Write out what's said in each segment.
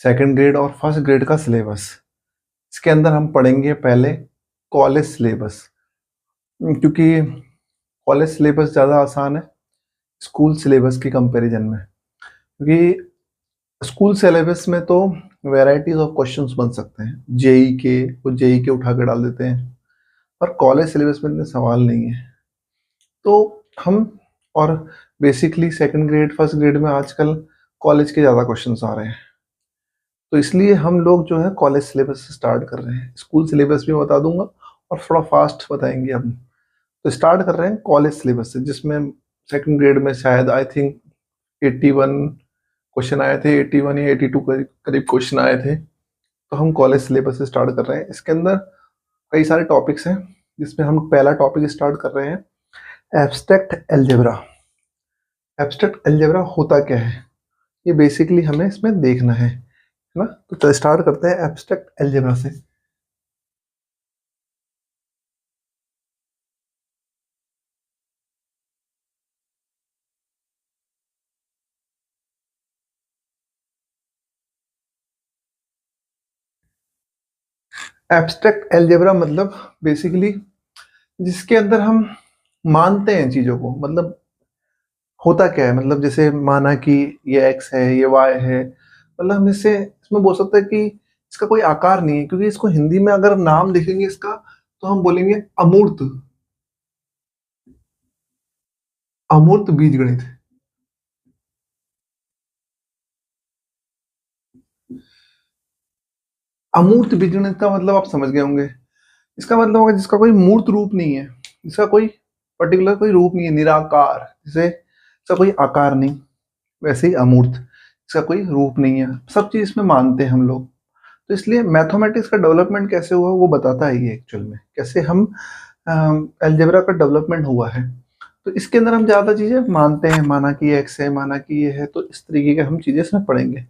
Second grade और first grade का syllabus. इसके अंदर हम पढ़ेंगे पहले कॉलेज सिलेबस, क्योंकि कॉलेज सिलेबस ज़्यादा आसान है स्कूल सिलेबस के कंपैरिजन में। क्योंकि स्कूल सिलेबस में तो वैरायटीज ऑफ क्वेश्चंस बन सकते हैं, जेई के वो जेई के उठा के डाल देते हैं, पर कॉलेज सिलेबस में इतने सवाल नहीं है। तो हम और basically second grade first grade में आजकल कॉलेज के ज़्यादा क्वेश्चंस आ रहे हैं, तो इसलिए हम लोग जो है कॉलेज सिलेबस से स्टार्ट कर रहे हैं। स्कूल सिलेबस भी बता दूंगा और थोड़ा फास्ट बताएंगे हम। तो स्टार्ट कर रहे हैं कॉलेज सिलेबस से, जिसमें सेकंड ग्रेड में शायद आई थिंक 81 क्वेश्चन आए थे, 81 या 82 करीब क्वेश्चन आए थे। तो हम कॉलेज सिलेबस से स्टार्ट कर रहे हैं। इसके अंदर कई सारे टॉपिक्स हैं, जिसमें हम पहला टॉपिक स्टार्ट कर रहे हैं एब्स्ट्रैक्ट अलजेब्रा। एब्स्ट्रैक्ट अलजेब्रा होता क्या है, ये बेसिकली हमें इसमें देखना है ना। तो स्टार्ट करते हैं एब्स्ट्रैक्ट अलजेब्रा से। एब्स्ट्रैक्ट अलजेब्रा मतलब बेसिकली जिसके अंदर हम मानते हैं चीजों को। मतलब होता क्या है, मतलब जैसे माना कि ये x है, ये y है, मतलब हम इससे इसमें बोल सकते हैं कि इसका कोई आकार नहीं है, क्योंकि इसको हिंदी में अगर नाम लिखेंगे इसका तो हम बोलेंगे अमूर्त, अमूर्त बीजगणित। अमूर्त बीजगणित का मतलब आप समझ गए होंगे। इसका मतलब होगा जिसका कोई मूर्त रूप नहीं है, जिसका कोई पर्टिकुलर कोई रूप नहीं है, निराकार, जैसे इसका कोई आकार नहीं, वैसे ही अमूर्त, इसका कोई रूप नहीं है। सब चीज इसमें मानते हैं हम लोग। तो इसलिए मैथमेटिक्स का डेवलपमेंट कैसे हुआ वो बताता है ये एक्चुअल में, कैसे हम अलजेब्रा का डेवलपमेंट हुआ है। तो इसके अंदर हम ज़्यादा चीज़ें मानते हैं, माना कि एक्स है, माना कि ये है, तो इस तरीके के हम चीज़ें इसमें पढ़ेंगे।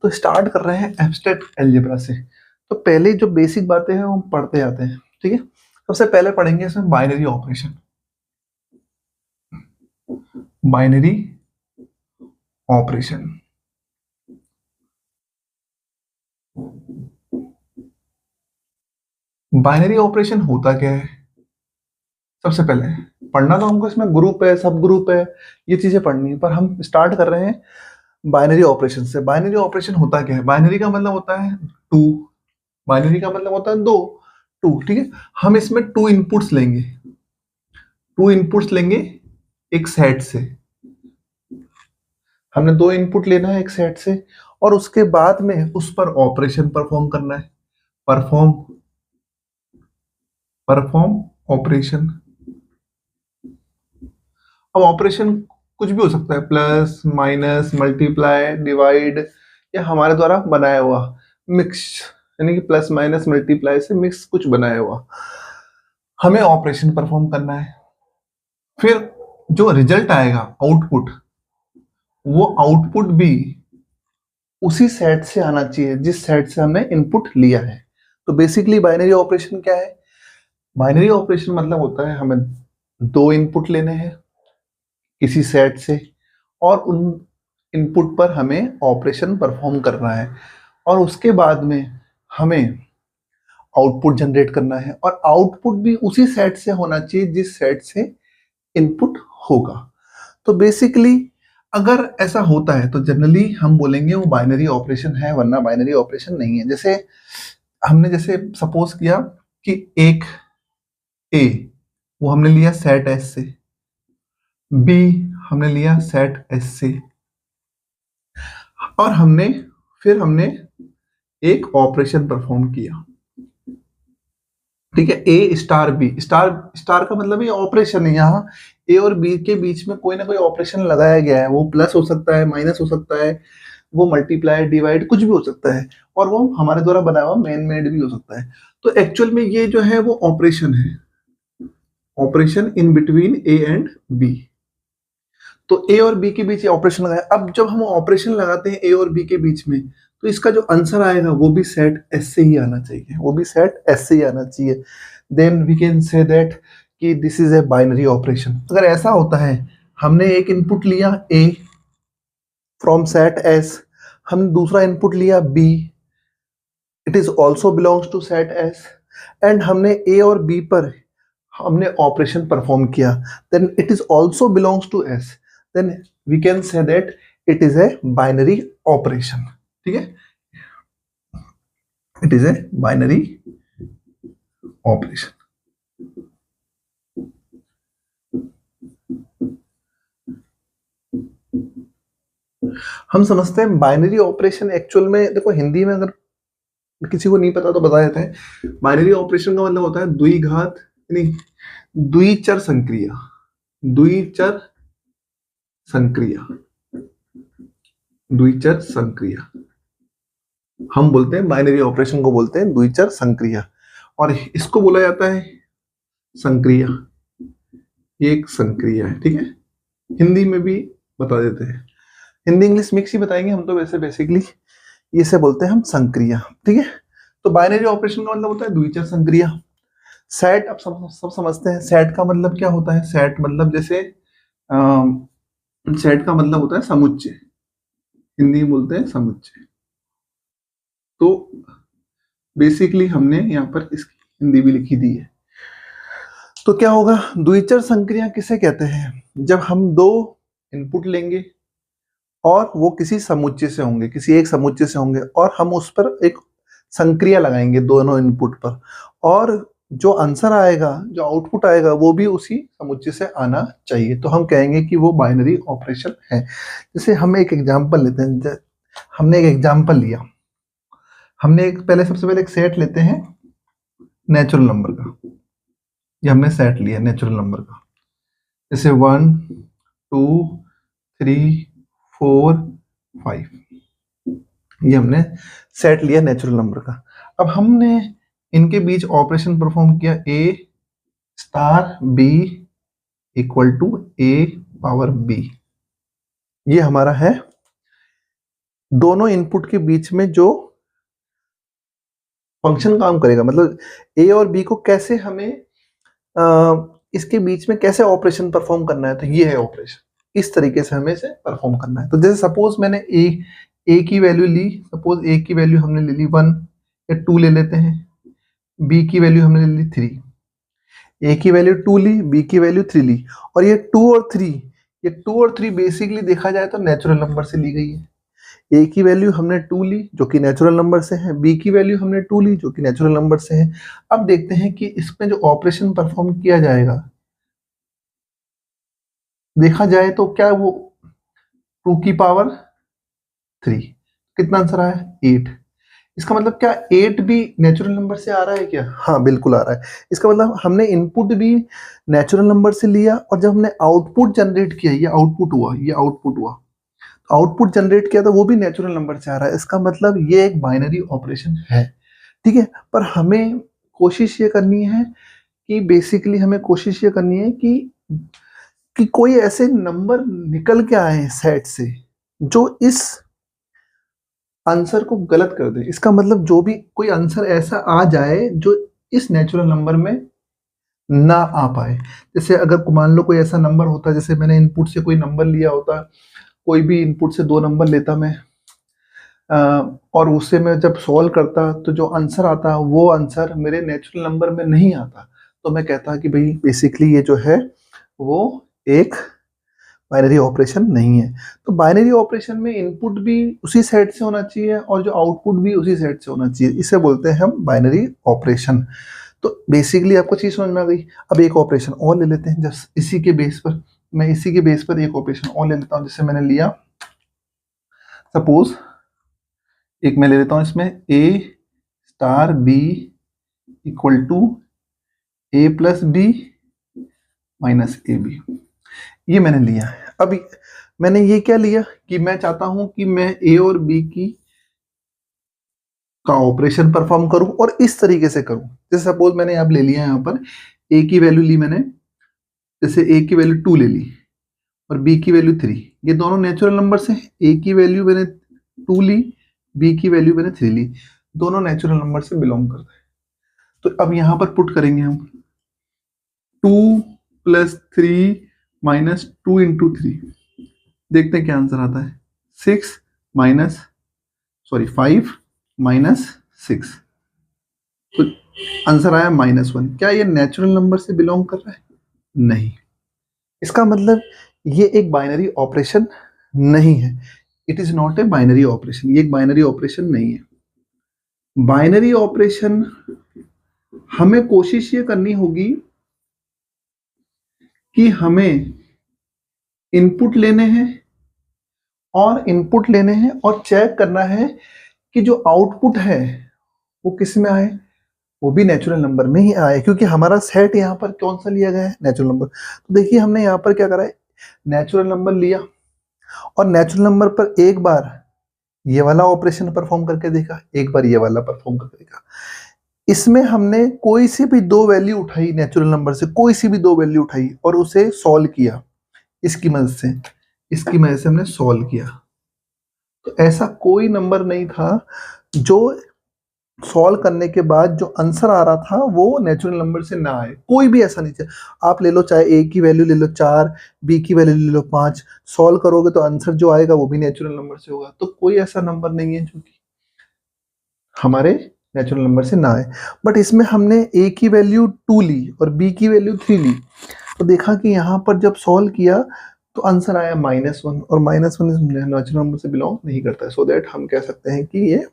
तो स्टार्ट कर रहे हैं एब्स्ट्रैक्ट अलजेब्रा से। तो पहले जो बेसिक बातें हैं वो हम पढ़ते आते हैं, ठीक है। सबसे पहले पढ़ेंगे इसमें binary operation. Binary operation binary operation होता क्या है, सबसे पहले पढ़ना तो हमको इसमें ग्रुप है, सब ग्रुप है, ये चीजें पढ़नी है, पर हम स्टार्ट कर रहे हैं बाइनरी ऑपरेशन से। बाइनरी ऑपरेशन होता क्या है, बाइनरी का मतलब होता है टू, बाइनरी का मतलब होता है दो, टू, ठीक है। हम इसमें टू इनपुट्स लेंगे, टू इनपुट्स लेंगे एक सेट से। हमने दो इनपुट लेना है एक सेट से, और उसके बाद में उस पर ऑपरेशन परफॉर्म करना है। Perform perform operation. अब ऑपरेशन कुछ भी हो सकता है, प्लस, माइनस, मल्टीप्लाई, डिवाइड, या हमारे द्वारा बनाया हुआ मिक्स, यानी कि प्लस माइनस मल्टीप्लाई से मिक्स कुछ बनाया हुआ, हमें ऑपरेशन परफॉर्म करना है। फिर जो रिजल्ट आएगा आउटपुट, वो आउटपुट भी उसी सेट से आना चाहिए जिस सेट से हमने इनपुट लिया है। तो बेसिकली बाइनरी ऑपरेशन क्या है, बाइनरी ऑपरेशन मतलब होता है हमें दो इनपुट लेने हैं किसी सेट से, और उन इनपुट पर हमें ऑपरेशन परफॉर्म करना है, और उसके बाद में हमें आउटपुट जनरेट करना है, और आउटपुट भी उसी सेट से होना चाहिए जिस सेट से इनपुट होगा। तो बेसिकली अगर ऐसा होता है तो जनरली हम बोलेंगे वो बाइनरी ऑपरेशन है, वरना बाइनरी ऑपरेशन नहीं है। जैसे हमने जैसे सपोज किया कि एक ए वो हमने लिया सेट एस से, बी हमने लिया सेट एस से, और फिर हमने एक ऑपरेशन परफॉर्म किया, ठीक है। ए स्टार बी, स्टार स्टार का मतलब ये ऑपरेशन है। यहाँ ए और बी के बीच में कोई ना कोई ऑपरेशन लगाया गया है, वो प्लस हो सकता है, माइनस हो सकता है, वो मल्टीप्लाई, डिवाइड, कुछ भी हो सकता है, और वो हमारे द्वारा बनाया हुआ मेन मेड भी हो सकता है। तो एक्चुअल में ये जो है वो ऑपरेशन है, operation in between A and B. तो ए और बी के बीच ऑपरेशन लगाया। अब जब हम ऑपरेशन लगाते हैं ए और बी के बीच में, तो इसका जो आंसर आएगा वो भी सेट एस से ही आना चाहिए, वो भी सेट एस से ही आना चाहिए। Then we can say that कि this is a binary operation. अगर ऐसा होता है, हमने एक इनपुट लिया ए फ्रॉम सेट एस, हमने दूसरा इनपुट लिया b, it is also belongs to set s, and हमने a और b पर हमने ऑपरेशन परफॉर्म किया, then it is also belongs to s, then we can say that it is a binary operation. ठीक है, it is a binary operation. हम समझते हैं बाइनरी ऑपरेशन एक्चुअल में, देखो हिंदी में अगर किसी को नहीं पता तो बता देते हैं। बाइनरी ऑपरेशन का मतलब होता है द्विघात यानी द्विचर संक्रिया, द्विचर संक्रिया, द्विचर संक्रिया हम बोलते हैं, बाइनरी ऑपरेशन को बोलते हैं द्विचर संक्रिया, और इसको बोला जाता है संक्रिया। ये एक संक्रिया है। ठीक है, हिंदी में भी बता देते हैं, हिंदी इंग्लिश मिक्स ही बताएंगे हम तो, वैसे बेसिकली इसे बोलते हैं हम संक्रिया। ठीक है, तो बाइनरी ऑपरेशन का मतलब होता है द्विचर संक्रिया। सेट अब सब समझते हैं, सेट का मतलब क्या होता है। सेट मतलब जैसे सेट का मतलब होता है समुच्चय, हिंदी में बोलते हैं समुच्चय। तो बेसिकली हमने यहाँ पर इसकी हिंदी भी लिखी दी है। तो क्या होगा, द्विचर संक्रिया किसे कहते हैं, जब हम दो इनपुट लेंगे और वो किसी समुच्चय से होंगे, किसी एक समुच्चय से होंगे, और हम उस पर एक संक्रिया लगाएंगे दोनों इनपुट पर, और जो आंसर आएगा, जो आउटपुट आएगा, वो भी उसी समुच्चय से आना चाहिए, तो हम कहेंगे कि वो बाइनरी ऑपरेशन है। जैसे हम एक एग्जांपल लेते हैं, हमने एक एग्जांपल लिया, हमने एक पहले सबसे पहले एक सेट लेते हैं नेचुरल नंबर का, ये हमने सेट लिया नेचुरल नंबर का, जैसे 1 2 3 4 5, ये हमने सेट लिया नेचुरल नंबर का। अब हमने इनके बीच ऑपरेशन परफॉर्म किया, a star b equal to a power b, ये हमारा है दोनों इनपुट के बीच में जो फंक्शन काम करेगा, मतलब a और b को कैसे हमें इसके बीच में कैसे ऑपरेशन परफॉर्म करना है, तो ये है ऑपरेशन, इस तरीके से हमें इसे परफॉर्म करना है। तो जैसे सपोज मैंने a की वैल्यू ली, सपोज a की वैल्यू हमने ले ली 1 या 2 ले लेते हैं, b की वैल्यू हमने ले ली 3, a की वैल्यू 2 ली, b की वैल्यू 3 ली, और ये 2 और 3 बेसिकली देखा जाए तो नेचुरल नंबर से ली गई है। a की वैल्यू हमने 2 ली जो कि नेचुरल नंबर से है, b की वैल्यू हमने 2 ली जो कि नेचुरल नंबर से है। अब देखते हैं कि इसमें जो ऑपरेशन परफॉर्म किया जाएगा, देखा जाए तो क्या वो 2 की पावर 3, कितना आंसर आया 8। इसका मतलब क्या 8 भी नेचुरल नंबर से आ रहा है क्या? हाँ बिल्कुल आ रहा है। इसका मतलब हमने इनपुट भी नेचुरल नंबर से लिया, और जब हमने आउटपुट जनरेट किया, ये आउटपुट हुआ, ये आउटपुट हुआ, आउटपुट जनरेट किया तो वो भी नेचुरल नंबर से आ रहा है। इसका मतलब ये एक बाइनरी ऑपरेशन है। ठीक है, पर हमें कोशिश ये करनी है कि बेसिकली हमें कोशिश ये करनी है कि कोई ऐसे नंबर निकल के आए सेट से जो इस आंसर को गलत कर दे। इसका मतलब जो भी कोई आंसर ऐसा आ जाए जो इस नेचुरल नंबर में ना आ पाए। जैसे अगर मान लो कोई ऐसा नंबर होता, जैसे मैंने इनपुट से कोई नंबर लिया होता, कोई भी इनपुट से 2 नंबर लेता मैं, और उससे मैं जब सॉल्व करता तो जो आंसर आता वो आंसर मेरे नेचुरल नंबर में नहीं आता, तो मैं कहता कि भाई बेसिकली ये जो है वो एक बाइनरी ऑपरेशन नहीं है। तो बाइनरी ऑपरेशन में इनपुट भी उसी सेट से होना चाहिए और जो आउटपुट भी उसी सेट से होना चाहिए, इसे बोलते हैं हम बाइनरी ऑपरेशन। तो बेसिकली आपको चीज समझ में आ गई। अब एक ऑपरेशन और ले लेते हैं, जस्ट इसी के बेस पर, मैं इसी के बेस पर एक ऑपरेशन और ले लेता हूँ। जैसे मैंने लिया, सपोज एक मैं ले लेता हूँ इसमें a star b equal to a plus b minus A B, ये मैंने लिया है। अभी मैंने ये क्या लिया कि मैं चाहता हूं कि मैं a और b का ऑपरेशन परफॉर्म करूं और इस तरीके से करूं। जैसे सपोज मैंने अब ले लिया यहाँ पर a की वैल्यू ली मैंने, जैसे a की वैल्यू 2 ले ली और b की वैल्यू 3, ये दोनों नेचुरल नंबर से, a की वैल्यू मैंने 2 ली, b की वैल्यू मैंने 3 ली, दोनों नेचुरल नंबर से बिलोंग करते हैं। तो अब यहां पर पुट करेंगे हम 2 प्लस 3 माइनस 2 इंटू 3, देखते हैं क्या आंसर आता है, 6 माइनस सॉरी 5 माइनस 6, तो आंसर आया -1। क्या ये नेचुरल नंबर से बिलोंग कर रहा है? नहीं। इसका मतलब ये एक बाइनरी ऑपरेशन नहीं है। It is not a binary operation, ये एक बाइनरी ऑपरेशन नहीं है। बाइनरी ऑपरेशन हमें कोशिश ये करनी होगी कि हमें इनपुट लेने हैं और चेक करना है कि जो आउटपुट है वो किस में आए, वो भी नेचुरल नंबर में ही आए, क्योंकि हमारा सेट यहाँ पर कौन सा लिया गया है? Natural number. तो देखिए हमने यहाँ पर क्या करा है, नेचुरल नंबर लिया और नेचुरल नंबर पर एक बार ये वाला ऑपरेशन परफॉर्म करके देखा, एक बार ये वाला परफॉर्म करके देखा। इसमें हमने कोई सी भी दो वैल्यू उठाई, नेचुरल नंबर से कोई सी भी दो वैल्यू उठाई और उसे सॉल्व किया इसकी मदद से हमने सॉल्व किया। तो ऐसा कोई नंबर नहीं था जो सॉल्व करने के बाद जो आंसर आ रहा था वो नेचुरल नंबर से ना आए, कोई भी ऐसा नहीं था। आप ले लो, चाहे ए की वैल्यू ले लो 4, बी की वैल्यू ले लो 5, सॉल्व करोगे तो आंसर जो आएगा वो भी नेचुरल नंबर से होगा। तो कोई ऐसा नंबर नहीं है जो कि हमारे नेचुरल नंबर से ना आए। बट इसमें हमने ए की वैल्यू 2 ली और बी की वैल्यू 3 ली, तो देखा कि यहाँ पर जब सॉल्व किया तो आंसर आया -1, और -1 नेचुरल नंबर से बिलोंग नहीं करता है। सो दैट हम कह सकते हैं कि ये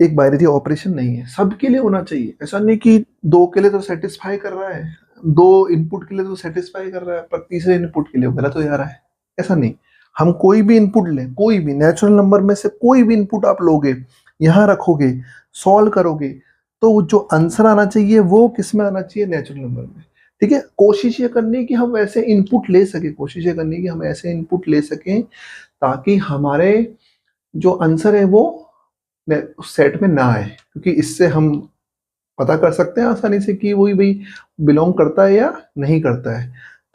एक बाइनरी ऑपरेशन नहीं है। सबके लिए होना चाहिए, ऐसा नहीं कि दो के लिए तो सेटिस्फाई कर रहा है, दो इनपुट के लिए तो सेटिस्फाई कर रहा है पर तीसरे इनपुट के लिए गलत हो जा रहा है, ऐसा नहीं। हम कोई भी इनपुट लें, कोई भी नेचुरल नंबर में से कोई भी इनपुट आप लोगे, यहाँ रखोगे, सॉल्व करोगे, तो जो आंसर आना चाहिए वो किस में आना चाहिए? नेचुरल नंबर में। ठीक है, कोशिश ये करनी कि हम ऐसे इनपुट ले सके, ताकि हमारे जो आंसर है वो उस सेट में ना आए, क्योंकि इससे हम पता कर सकते हैं आसानी से कि वही भाई बिलोंग करता है या नहीं करता है।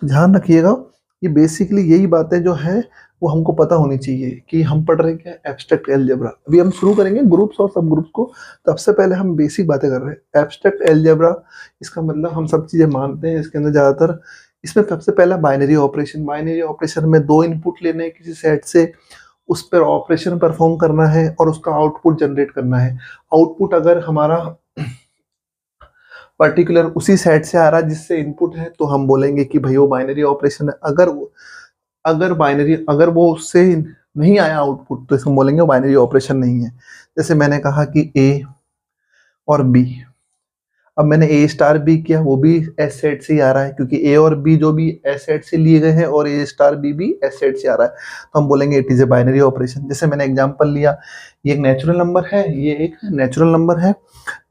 तो ध्यान रखिएगा, ये बेसिकली यही बातें जो है वो हमको पता होनी चाहिए कि हम पढ़ रहे हैं क्या, एब्स्ट्रैक्ट अलजेब्रा। अभी हम शुरू करेंगे ग्रुप्स और सब ग्रुप्स को, सबसे पहले हम बेसिक बातें कर रहे हैं। एब्स्ट्रैक्ट अलजेब्रा, इसका मतलब हम सब चीजें मानते हैं, इसके अंदर ज्यादातर इसमें सबसे पहला बाइनरी ऑपरेशन में दो इनपुट लेने हैं किसी सेट से, उस पर ऑपरेशन परफॉर्म करना है और उसका आउटपुट जनरेट करना है। आउटपुट अगर हमारा पर्टिकुलर उसी सेट से आ रहा है जिससे इनपुट है तो हम बोलेंगे कि भाई वो बाइनरी ऑपरेशन है। अगर वो उससे नहीं आया आउटपुट तो इसको बोलेंगे वो बाइनरी ऑपरेशन नहीं है। जैसे मैंने कहा कि ए और बी, अब मैंने ए स्टार बी किया, वो भी एस सेट से ही आ रहा है, क्योंकि ए और बी जो भी एस सेट से लिए गए हैं और ए स्टार बी भी एस सेट से आ रहा है, तो हम बोलेंगे it is a binary operation. जैसे मैंने एग्जांपल लिया, ये एक नेचुरल नंबर है, ये एक नेचुरल नंबर है,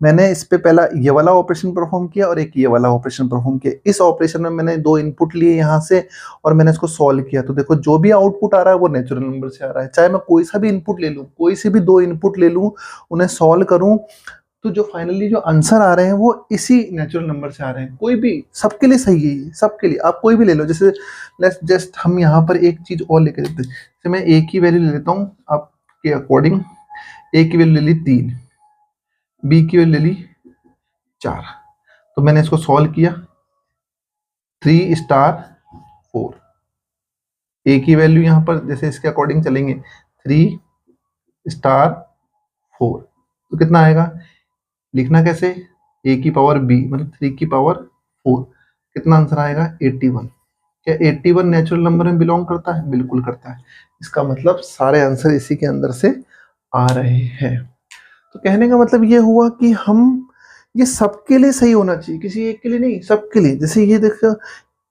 मैंने इस पे पहला ये वाला ऑपरेशन परफॉर्म किया और एक ये वाला ऑपरेशन परफॉर्म किया। इस ऑपरेशन में मैंने दो इनपुट लिए यहाँ से और मैंने इसको सॉल्व किया, तो देखो जो भी आउटपुट आ रहा है वो नेचुरल नंबर से आ रहा है। चाहे मैं कोई सा भी इनपुट ले लूँ, कोई से भी दो इनपुट ले लूँ, उन्हें सॉल्व करूँ, तो जो फाइनली जो आंसर आ रहे हैं वो इसी नेचुरल नंबर से आ रहे हैं। कोई भी, सबके लिए सही है, सबके लिए आप कोई भी ले लो। जैसे लेट्स जस्ट हम यहाँ पर एक चीज और लेके चलते हैं, जैसे मैं ए की वैल्यू ले लेता हूँ आपके अकॉर्डिंग, ए की वैल्यू ले ली 3, बी की वैल्यू ले ली 4, तो मैंने इसको सॉल्व किया 3 स्टार 4, ए की वैल्यू यहाँ पर जैसे इसके अकॉर्डिंग चलेंगे 3 स्टार 4, तो कितना आएगा? लिखना कैसे, a की पावर b मतलब 3 की पावर 4, कितना आंसर आएगा? 81। क्या 81 नेचुरल नंबर में बिलोंग करता है? बिल्कुल करता है। इसका मतलब सारे आंसर इसी के अंदर से आ रहे हैं। तो कहने का मतलब ये हुआ कि हम ये सबके लिए सही होना चाहिए, किसी एक के लिए नहीं, सबके लिए। जैसे ये देखो,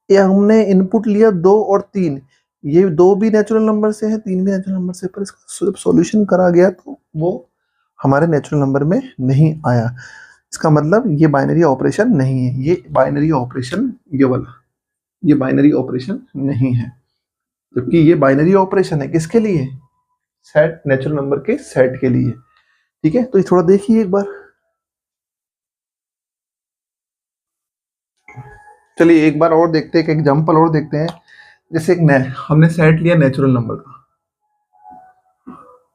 ये हमने इनपुट लिया 2 और 3, ये 2 भी नेचुरल नंबर से है, 3 भी नेचुरल नंबर से, पर इसका सॉल्यूशन करा गया तो वो हमारे नेचुरल नंबर में नहीं आया। इसका मतलब ये बाइनरी ऑपरेशन नहीं है, ये बाइनरी ऑपरेशन ये वाला, ये बाइनरी ऑपरेशन नहीं है, जबकि ये बाइनरी ऑपरेशन है किसके लिए? सेट, नेचुरल नंबर के सेट के लिए। ठीक है, तो ये थोड़ा देखिए एक बार। चलिए एक बार और देखते हैं, एक एग्जांपल और देखते हैं। जैसे हमने सेट लिया नेचुरल नंबर का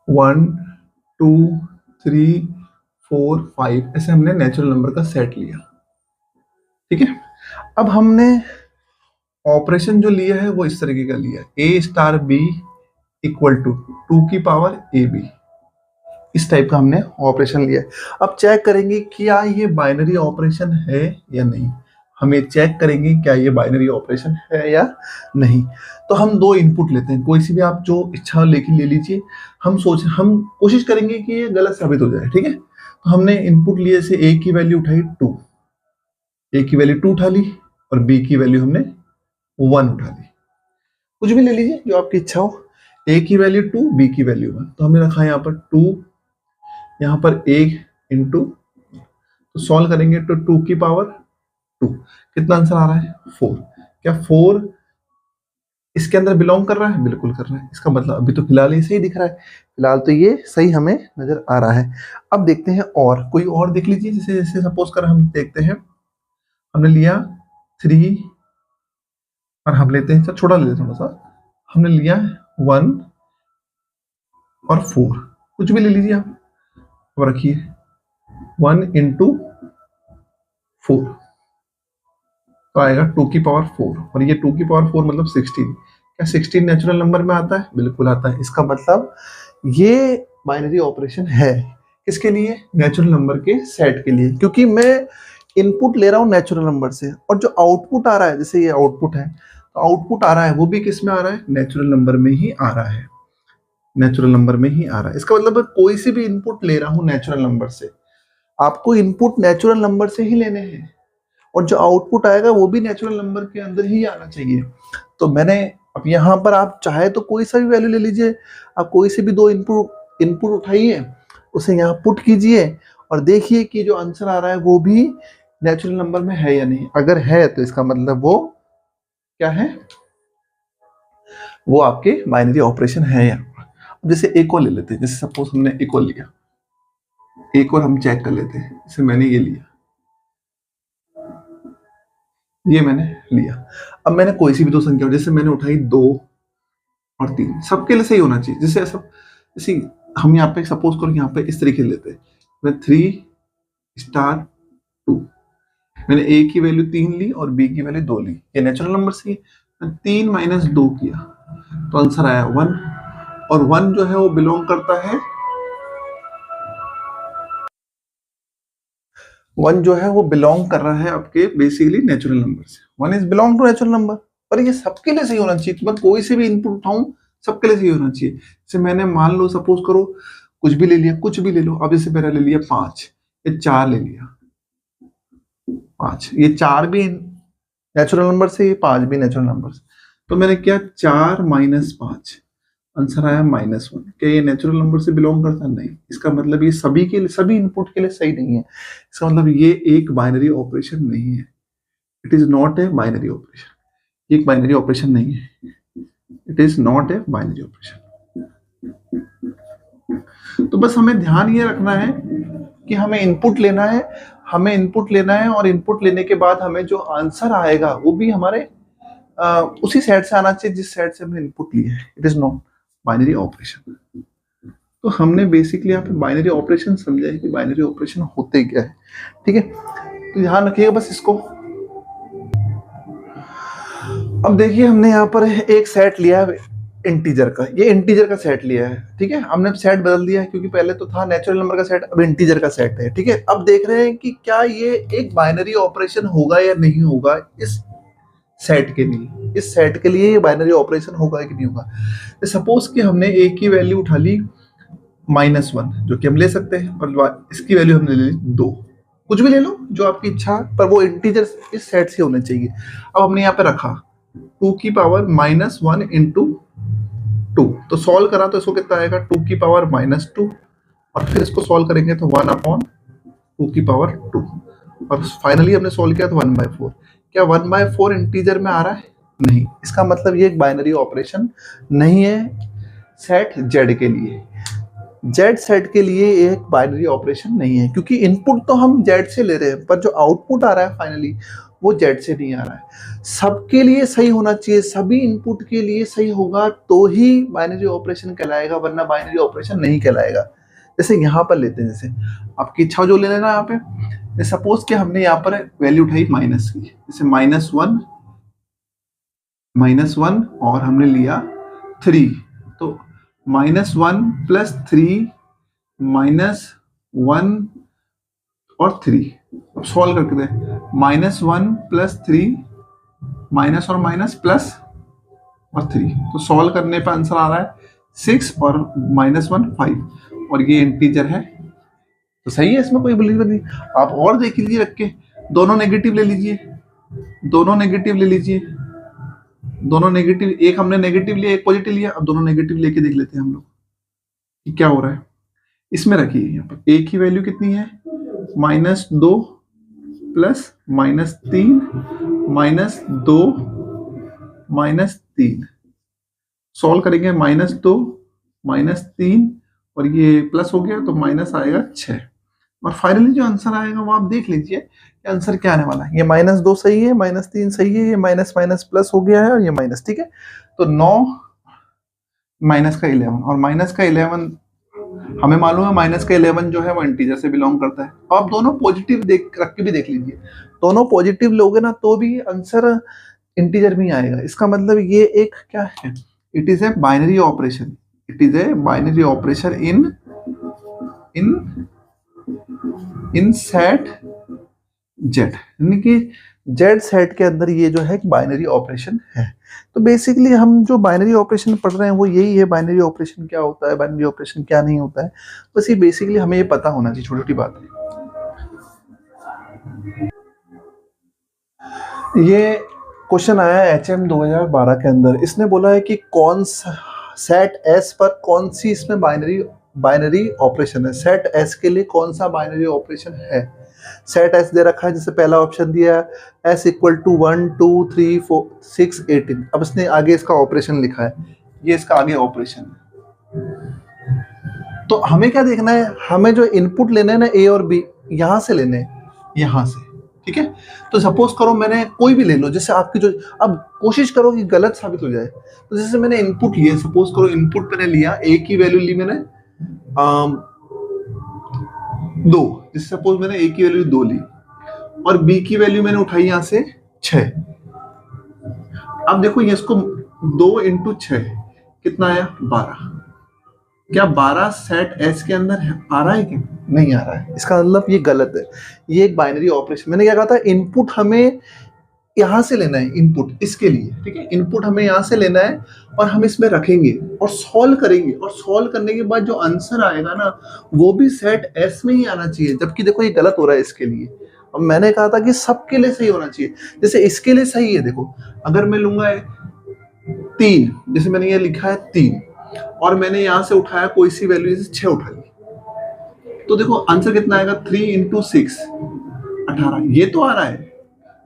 1 2 3 4 5, ऐसे हमने नेचुरल नंबर का सेट लिया। ठीक है, अब हमने ऑपरेशन जो लिया है वो इस तरीके का लिया, a star b equal to 2 की पावर ab, इस टाइप का हमने ऑपरेशन लिया है। अब चेक करेंगे क्या ये बाइनरी ऑपरेशन है या नहीं। हमें चेक करेंगे क्या ये बाइनरी ऑपरेशन है या नहीं। तो हम दो इनपुट लेते हैं, कोई सी भी आप जो इच्छा लेके ले लीजिए। हम कोशिश करेंगे कि ये गलत साबित हो जाए, ठीक है। तो हमने इनपुट लिए से ए की वैल्यू उठाई 2, ए की वैल्यू 2 उठा ली और बी की वैल्यू हमने 1 उठा ली। कुछ भी ले लीजिए जो आपकी इच्छा हो। ए की वैल्यू 2, बी की वैल्यू 1, तो हमने रखा यहाँ पर 2, यहाँ पर ए इंटू, तो सॉल्व करेंगे तो 2 की पावर 2, कितना आंसर आ रहा है 4। क्या 4 इसके अंदर बिलोंग कर रहा है? बिल्कुल कर रहा है। इसका मतलब अभी तो फिलहाल ये सही दिख रहा है, फिलहाल तो ये सही हमें नजर आ रहा है। अब देखते हैं और कोई और देख लीजिए। जैसे जैसे सपोज कर हम देखते हैं, हमने लिया 3 और हम लेते हैं, छोटा ले लेते हैं थोड़ा सा, हमने लिया 1 और 4, कुछ भी ले लीजिए आप। अब रखिए 1 इंटू 4 तो आएगा 2 की पावर 4, और ये 2 की पावर 4 मतलब 16। क्या 16 नेचुरल नंबर में आता है? बिल्कुल आता है। इसका मतलब ये बाइनरी ऑपरेशन है किसके लिए? नेचुरल नंबर के सेट के लिए, क्योंकि मैं इनपुट ले रहा हूं नेचुरल नंबर से, और जो आउटपुट आ रहा है, जैसे ये आउटपुट है, तो आउटपुट आ रहा है वो भी किस में आ रहा है? नेचुरल नंबर में ही आ रहा है, नेचुरल नंबर में ही आ रहा है। इसका मतलब कोई सी भी इनपुट ले रहा हूं नेचुरल नंबर से, आपको इनपुट नेचुरल नंबर से ही लेने हैं, और जो आउटपुट आएगा वो भी नेचुरल नंबर के अंदर ही आना चाहिए। तो मैंने अब यहाँ पर, आप चाहे तो कोई सा भी वैल्यू ले लीजिए, आप कोई से भी दो इनपुट इनपुट उठाइए, उसे यहाँ पुट कीजिए और देखिए कि जो आंसर आ रहा है वो भी नेचुरल नंबर में है या नहीं। अगर है तो इसका मतलब वो क्या है? वो आपके बाइनरी ऑपरेशन है या। जैसे एक और ले लेते हैं, जैसे सपोज हमने एक और लिया, एक और हम चेक कर लेते हैं। जैसे मैंने ये लिया, ये मैंने लिया। अब मैंने कोई सी भी दो संख्या, जैसे मैंने उठाई 2 और 3, सबके लिए सही होना चाहिए। जैसे ऐसा, जैसे हम यहाँ पे सपोज करो, यहाँ पे इस तरीके से लेते हैं, मैं 3 स्टार 2, मैंने ए की वैल्यू 3 ली और बी की वैल्यू 2 ली, ये नेचुरल नंबर से 3 माइनस 2 किया तो आंसर आया 1, और 1 जो है वो बिलोंग करता है, 1 जो है वो बिलोंग कर रहा है आपके बेसिकली नेचुरल नंबर से। 1 is belong to natural number, पर ये सबके लिए सही होना चाहिए। तो मैं कोई से भी इनपुट उठाऊं सबके लिए सही होना चाहिए। जैसे मैंने मान लो सपोज करो कुछ भी ले लिया, कुछ भी ले लो। अब जैसे मैंने ले लिया 5, ये 4 ले लिया, 5, ये 4 भी नेचुरल नंबर से, ये 5 भी नेचुरल नंबर से। तो मैंने क्या 4 माइनस 5, आंसर आया -1। क्या ये नेचुरल नंबर से बिलोंग करता है? नहीं। इसका मतलब ये सभी के लिए, सभी इनपुट के लिए सही नहीं है। इसका मतलब ये एक बाइनरी ऑपरेशन नहीं है। It is not a binary operation, एक बाइनरी ऑपरेशन नहीं है। It is not a binary operation. तो बस हमें ध्यान ये रखना है कि हमें इनपुट लेना है, हमें इनपुट लेना है, और इनपुट लेने के बाद हमें जो आंसर आएगा वो भी हमारे उसी सेट से आना चाहिए जिस सेट से हमने इनपुट लिया है। It is not binary operation. तो हमने बेसिकली यहाँ पे बाइनरी ऑपरेशन समझा है कि बाइनरी ऑपरेशन होते क्या है, ठीक है। तो ध्यान रखिएगा बस इसको। अब देखिए हमने यहाँ पर एक सेट लिया है इंटीजर का, ये इंटीजर का सेट लिया है, ठीक है। हमने सेट बदल दिया है क्योंकि पहले तो था नेचुरल नंबर का सेट, अब इंटीजर का सेट है, ठीक है। अब देख रहे हैं कि क्या ये एक बाइनरी ऑपरेशन होगा या नहीं होगा इस सेट के लिए। इस सेट के लिए ये बाइनरी ऑपरेशन होगा कि नहीं होगा। सपोज कि हमने ए की वैल्यू उठा ली -1, जो कि हम ले सकते हैं, और इसकी वैल्यू हमने ले ली 2, कुछ भी ले लो जो आपकी इच्छा, पर वो इंटीजर इस सेट से होने चाहिए। अब हमने यहाँ पे रखा 2 की पावर -1 इंटू 2, तो सॉल्व करा तो इसको कितना आएगा 2 की पावर -2, और फिर इसको सॉल्व करेंगे तो 1/2 की पावर 2, और फाइनली हमने सॉल्व किया तो 1/4। क्या 1/4 इंटीजर में आ रहा है? नहीं। इसका मतलब ये एक बाइनरी ऑपरेशन नहीं है सेट जेड के लिए। जेड सेट के लिए एक बाइनरी ऑपरेशन नहीं है, क्योंकि इनपुट तो हम जेड से ले रहे हैं, पर जो आउटपुट आ रहा है फाइनली वो जेड से नहीं आ रहा है। सबके लिए सही होना चाहिए, सभी इनपुट के लिए सही होगा तो ही बाइनरी ऑपरेशन कहलाएगा, वरना बाइनरी ऑपरेशन नहीं कहलाएगा। जैसे यहाँ पर लेते हैं, जैसे आपकी इच्छा जो ले लेना यहाँ पे। सपोज कि हमने यहाँ पर वैल्यू उठाई माइनस की, जैसे -1 और हमने लिया 3, तो -1 + 3 -1 और 3। अब सॉल्व करके दें, -1 + 3, माइनस और माइनस प्लस और 3, तो सॉल्व करने पर आंसर आ रहा है 6 और -1 5, और ये इंटीजर है, तो सही है, इसमें कोई बुरी नहीं। आप और देख लीजिए रख के, दोनों नेगेटिव ले लीजिए, दोनों नेगेटिव ले लीजिए, दोनों नेगेटिव, एक हमने नेगेटिव लिया एक पॉजिटिव लिया, अब दोनों नेगेटिव लेके देख लेते हैं हम लोग कि क्या हो रहा है। इसमें रखिए, यहाँ पर एक की वैल्यू कितनी है, -2 + -3 -2 -3, सॉल्व करेंगे, -2 -3 और ये प्लस हो गया तो माइनस आएगा 6, और फाइनली जो आंसर आएगा वो आप देख लीजिए कि आंसर क्या आने वाला है। ये -2 सही है, -3 सही है, ये माइनस माइनस प्लस हो गया है और ये माइनस, ठीक है। तो 9 माइनस का 11 और माइनस का 11 हमें मालूम है, माइनस का 11 जो है वो इंटीजर से बिलोंग करता है। तो आप दोनों पॉजिटिव देख रख के भी देख लीजिए, दोनों पॉजिटिव लोगे ना तो भी आंसर इंटीजर में आएगा। इसका मतलब ये एक क्या है, it is a binary operation, it is a binary operation in set Z, यानी कि जेड सेट के अंदर ये जो है बाइनरी ऑपरेशन है। तो बेसिकली हम जो बाइनरी ऑपरेशन पढ़ रहे हैं वो यही है, बाइनरी ऑपरेशन क्या होता है, बाइनरी ऑपरेशन क्या नहीं होता है, बस ये बेसिकली हमें ये पता होना चाहिए, छोटी छोटी बात है। ये क्वेश्चन आया है HM 2012 के अंदर, इसने बोला है कि कौन सा सेट एस पर कौन सी इसमें बाइनरी ऑपरेशन है, सेट एस के लिए कौन सा बाइनरी ऑपरेशन है। सेट एस दे रखा है, जैसे पहला ऑप्शन दिया है S = 1 2 3 4 6 18, अब इसने आगे इसका ऑपरेशन लिखा है, ये इसका आगे ऑपरेशन है। तो हमें क्या देखना है, हमें जो इनपुट लेना है ना A और B, यहां से लेने हैं, यहां से, ठीक है। तो सपोज करो मैंने कोई भी ले लो, जैसे आपकी जो, अब कोशिश करो कि गलत साबित हो जाए। तो जैसे मैंने इनपुट लिया, सपोज करो इनपुट मैंने लिया, A की वैल्यू ली मैंने 2, जैसे सपोज मैंने A की वैल्यू 2 ली और B की वैल्यू मैंने उठाई यहां से 6। अब देखो ये इसको 2 × 6 कितना आया, 12। क्या 12 सेट एस के अंदर है, आ रहा है क्या, नहीं आ रहा है, इसका मतलब ये गलत है, ये एक बाइनरी ऑपरेशन। मैंने क्या कहा था, इनपुट हमें यहां से लेना है, इनपुट इसके लिए, ठीक है, इनपुट हमें यहां से लेना है और हम इसमें रखेंगे और सॉल्व करेंगे, और सॉल्व करने के बाद जो आंसर आएगा ना वो भी सेट एस में ही आना चाहिए, जबकि देखो ये गलत हो रहा है इसके लिए। अब मैंने कहा था कि सबके लिए सही होना चाहिए, जैसे इसके लिए सही है, देखो अगर मैं लूंगा 3, जैसे मैंने ये लिखा है 3 और मैंने यहां से उठाया कोई सी वैल्यू, जैसे 6 उठा ली, तो देखो आंसर कितना आएगा, 3 × 6 18, ये तो आ रहा है,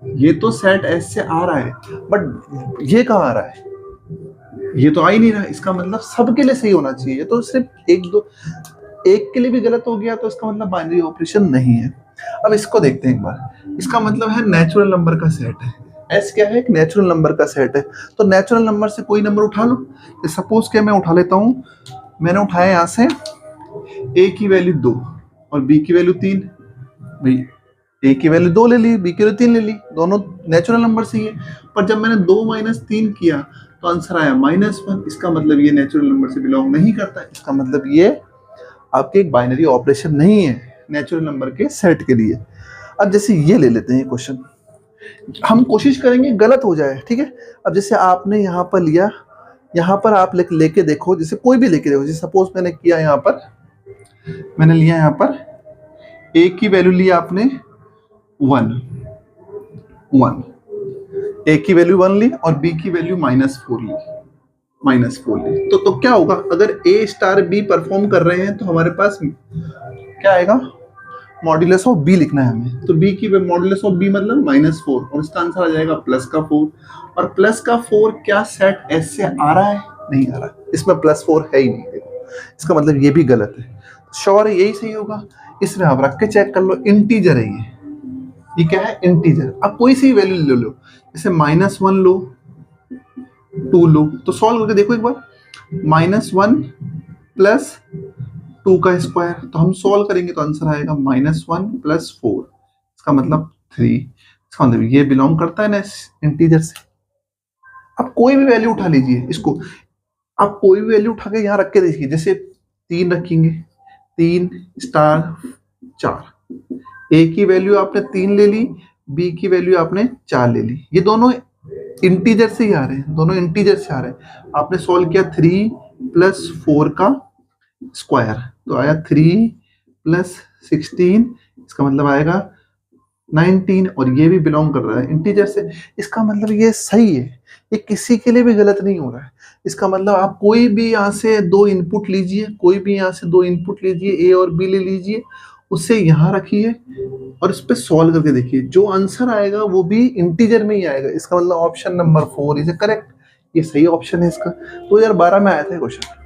ये तो सेट एस से आ रहा है, बट ये कहाँ आ रहा है, ये तो आ ही नहीं रहा है। इसका मतलब सबके लिए सही होना चाहिए, तो सिर्फ एक के लिए भी गलत हो गया तो इसका मतलब बाइनरी ऑपरेशन नहीं है। अब इसको देखते हैं एक बार, इसका मतलब है नेचुरल नंबर का सेट है, एस क्या है, एक नेचुरल नंबर का सेट है। तो नेचुरल नंबर से कोई नंबर उठा लो, सपोज के मैं उठा लेता हूं, मैंने उठाया यहां से A की वैल्यू 2 और B की वैल्यू 3, भाई A की वैल्यू 2 ले ली, B की वैल्यू 3 ले ली, दोनों नेचुरल नंबर से ही है, पर जब मैंने 2 - 3 किया तो आंसर आया -1, इसका मतलब ये नेचुरल नंबर से बिलोंग नहीं करता है, इसका मतलब ये आपके एक बाइनरी ऑपरेशन नहीं है नेचुरल नंबर के सेट के लिए। अब जैसे ये ले लेते हैं क्वेश्चन, हम कोशिश करेंगे गलत हो जाए, ठीक है। अब जैसे आपने यहाँ पर लिया, यहाँ पर आप लेके देखो, जैसे कोई भी लेके देखो, जैसे सपोज मैंने किया यहाँ पर, मैंने लिया यहाँ पर A की वैल्यू ली आपने 1, A की वैल्यू 1 ली और B की वैल्यू -4 ली, तो क्या होगा, अगर A * B परफॉर्म कर रहे हैं तो हमारे पास क्या आएगा, मॉड्यूलस ऑफ B लिखना है हमें, तो B की मॉड्यूलस ऑफ B मतलब -4, और इसका आंसर आ जाएगा +4, और +4 क्या सेट एस से आ रहा है, नहीं आ रहा है, इसमें +4 है ही नहीं, देखो इसका मतलब ये भी गलत है, श्योर है यही सही होगा। इसमें आप रख के चेक कर लो, इंटीजर है ये क्या है, इंटीजर। अब कोई सी वैल्यू ले लो, जैसे -1 लो, 2 लो, तो सॉल्व करके देखो एक बार, -1 + 2 का स्क्वायर, तो हम सॉल्व करेंगे तो आंसर आएगा -1 + 4, इसका मतलब 3, इसका मतलब ये बिलोंग करता है ना इंटीजर से। आप कोई भी वैल्यू उठा लीजिए, इसको आप कोई भी वैल्यू उठा के यहाँ रख के देखिए, जैसे 3 रखेंगे, 3 स्टार 4, ए की वैल्यू आपने 3 ले ली, बी की वैल्यू आपने 4 ले ली। ये दोनों इंटीजर से ही आ रहे हैं, दोनों इंटीजर से आ रहे हैं। आपने सॉल्व किया 3 + 4 का स्क्वायर, तो आया 3 + 16, इसका मतलब आएगा 19, और ये भी बिलोंग कर रहा है इंटीजर से। इसका मतलब ये सही है, ये किसी के लिए भी गलत नहीं हो रहा है। इसका मतलब आप कोई भी यहाँ से दो इनपुट लीजिए, कोई भी यहाँ से दो इनपुट लीजिए, ए और बी ले लीजिए, उससे यहाँ रखिए और इस पे सॉल्व करके देखिए, जो आंसर आएगा वो भी इंटीजर में ही आएगा। इसका मतलब ऑप्शन नंबर 4 इज करेक्ट, ये सही ऑप्शन है इसका। 2012 में आया था क्वेश्चन।